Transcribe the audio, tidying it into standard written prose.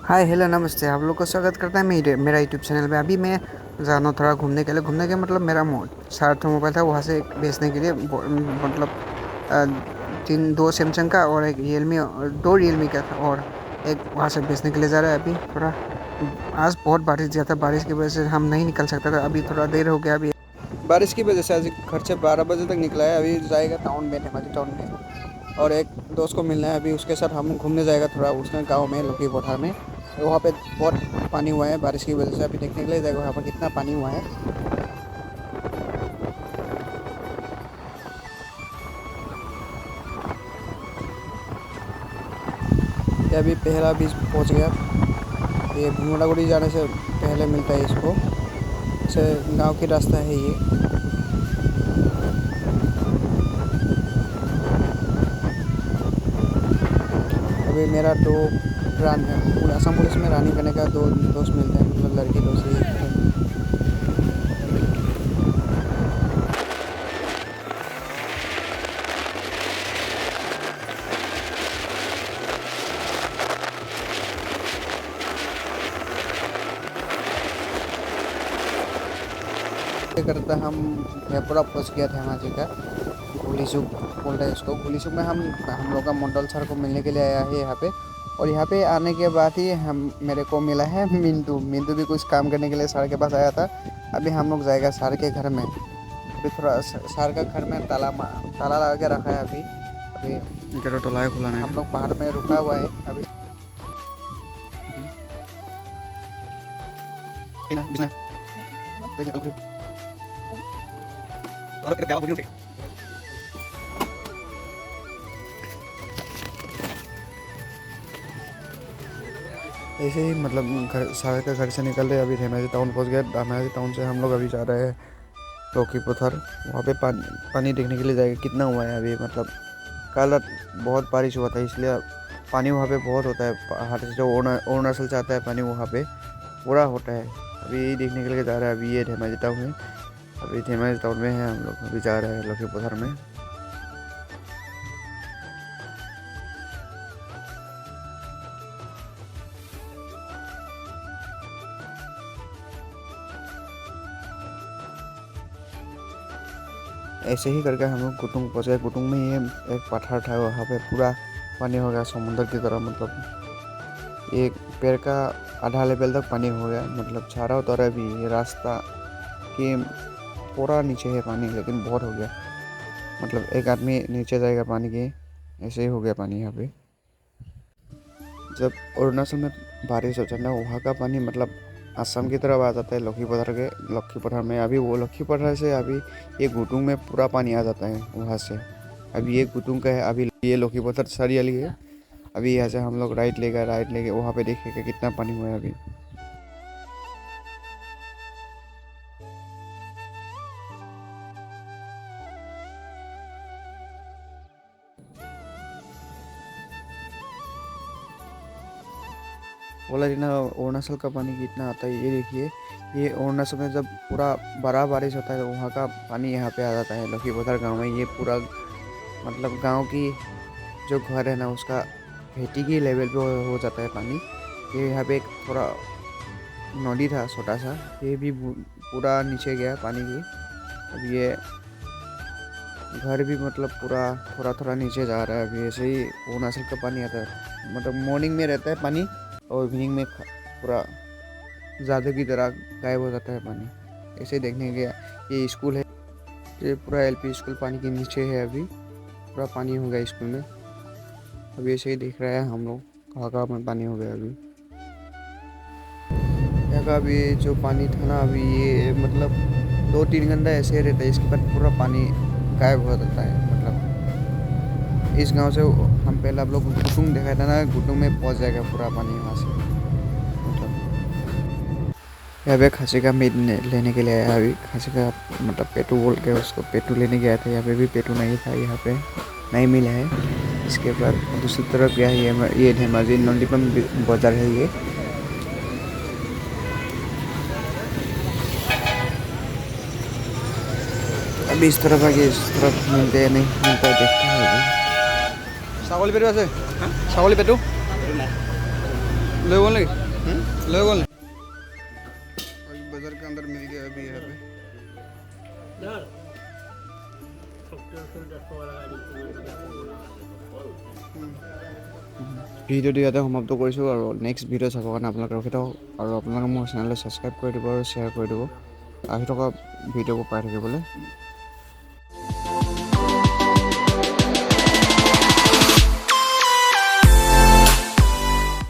Hi hello नमस्ते। आप लोग को स्वागत करता है मेरा यूट्यूब चैनल पे। अभी मैं जाना थोड़ा घूमने के लिए। घूमने के मतलब मेरा साथ मोबाइल था, वहाँ से बेचने के लिए मतलब अ, तीन दो सैमसंग का और एक रियलमी, दो रियलमी का था, और एक वहाँ से बेचने के लिए जा रहा है। अभी थोड़ा आज बहुत बारिश ज़्यादा, बारिश की वजह से हम नहीं निकल सकता था। अभी थोड़ा देर हो गया। अभी बारिश की वजह से आज घर से 12 बजे तक निकला है। अभी जाएगा टाउन में, धेमाजी टाउन में, और एक दोस्त को मिलना है। अभी उसके साथ हम घूमने जाएगा थोड़ा उसने गांव में, लकी पठार में। वहाँ पे बहुत पानी हुआ है बारिश की वजह से। अभी देखने के लिए जाएगा वहाँ पर कितना पानी हुआ है। ये अभी पहला बीच पहुँच गया। ये भूमड़ागुड़ी जाने से पहले मिलता है इसको। से गांव की रास्ता है ये। अभी मेरा दो असम पुलिस में रानी करने का दो दोस्त मिलते हैं, मतलब लड़की दोस्त ही। करता हम पूरा पहुँच गया था वहाँ का। गुलीसुक बोल रहे हैं इसको। गुलीसुक में हम लोग का मंडल सर को मिलने के लिए आया है यहाँ पे। और यहाँ पे आने के बाद ही हम मेरे को मिला है मिंटू। मिंटू भी कुछ काम करने के लिए सर के पास आया था। अभी हम लोग जाएगा सर के घर में। अभी थोड़ा सर का घर में ताला लगा के रखा है अभी। अभी टोला है खुला नहीं, हम लोग पहाड़ में रुका हुआ है अभी। ऐसे ही मतलब घर सागर के घर से निकल रहे अभी धेमाजी टाउन पहुंच गए। धेमाजी टाउन से हम लोग अभी जा रहे हैं लौकी पत्थर। वहाँ पे पानी देखने के लिए जाएगा कितना हुआ है अभी। मतलब कल रात बहुत बारिश हुआ था, इसलिए पानी वहाँ पे बहुत होता है। पहाड़ से जो अरुणाचल से आता है पानी वहाँ पे पूरा होता है। अभी यही देखने के लिए जा रहे हैं। अभी ये धेमाजी टाउन में, अभी धेमाजी टाउन में है हम लोग। अभी जा रहे हैं लौकी पत्थर में। ऐसे ही करके हम लोग कुटुंग पहुँच गए। कुटुंग में ये एक पठार था, वहाँ पे पूरा पानी हो गया समुद्र की तरह। मतलब एक पेड़ का आधा लेवल तक पानी हो गया। मतलब चारों तरफ भी ये रास्ता के पूरा नीचे है पानी, लेकिन बहुत हो गया। मतलब एक आदमी नीचे जाएगा पानी के, ऐसे ही हो गया पानी यहाँ पे। जब अरुणाचल में बारिश होता है ना, वहाँ का पानी मतलब असम की तरफ आ जाता है लखी पठार में। अभी वो लखी पठार से अभी ये गुटुंग में पूरा पानी आ जाता है वहाँ से। अभी ये गुटुंग का है, अभी ये लखी पठार सरियाली है। अभी यहाँ से हम लोग राइट लेके वहाँ पे देखेंगे कितना पानी हुआ है अभी। बोला जी ना, अरुणाचल का पानी कितना आता है ये देखिए। ये अरुणाचल में जब पूरा बड़ा बारिश होता है, वहाँ का पानी यहाँ पे आ जाता है लखी पठार गाँव में। ये पूरा मतलब गांव की जो घर है ना, उसका खेती की लेवल पे हो जाता है पानी। ये यहाँ पे एक थोड़ा नदी था छोटा सा, ये भी पूरा नीचे गया पानी की। अब ये घर भी मतलब पूरा थोड़ा थोड़ा नीचे जा रहा है। अभी ऐसे ही अरुणाचल का पानी आता है। मतलब मॉर्निंग में रहता है पानी, और इवनिंग में पूरा जादू की तरह गायब हो जाता है पानी। ऐसे ही देखने गया। ये स्कूल है, ये पूरा एलपी स्कूल पानी के नीचे है। अभी पूरा पानी हो गया स्कूल में। अभी ऐसे ही देख रहे हैं हम लोग कहाँ कहाँ में पानी हो गया अभी। यहाँ का अभी जो पानी था ना, अभी ये मतलब 2-3 घंटा ऐसे ही रहता है, इसके बाद पूरा पानी गायब हो जाता है। मतलब इस गांव से हम पहले आप लोग गुटुंग देखा था ना, गुटुंग में पहुंच जाएगा पूरा पानी वहाँ से। मतलब यहाँ पे खसी का मीट लेने के लिए आया अभी। खसी का मतलब पेटू बोल के उसको पेटू लेने गया था। यहाँ पे भी पेटू नहीं था, यहाँ पे नहीं मिला है। इसके बाद दूसरी तरफ क्या है, ये धेमाजी नंदीपम बाजार है ये। अभी इस तरफ आगे, इस तरफ मिलते हैं नहीं मिलता है, देखते हैं अभी। ছাগলী পেটু আছে ছাগলী পেটু लोगों ने लोगों ने बाजार के अंदर मिल गया अभी यहाँ पे ভিডিঅ'টো ইয়াতে সমাপ্ত কৰিছোঁ আৰু নেক্সট ভিডিঅ' চাবৰ কাৰণে আপোনালোকে ৰখি থাকক আৰু আপোনালোকে মোৰ চেনেলটো ছাবস্ক্ৰাইব কৰি দিব আৰু শ্বেয়াৰ কৰি দিব আহি থকা ভিডিঅ'বোৰ পাই থাকিবলৈ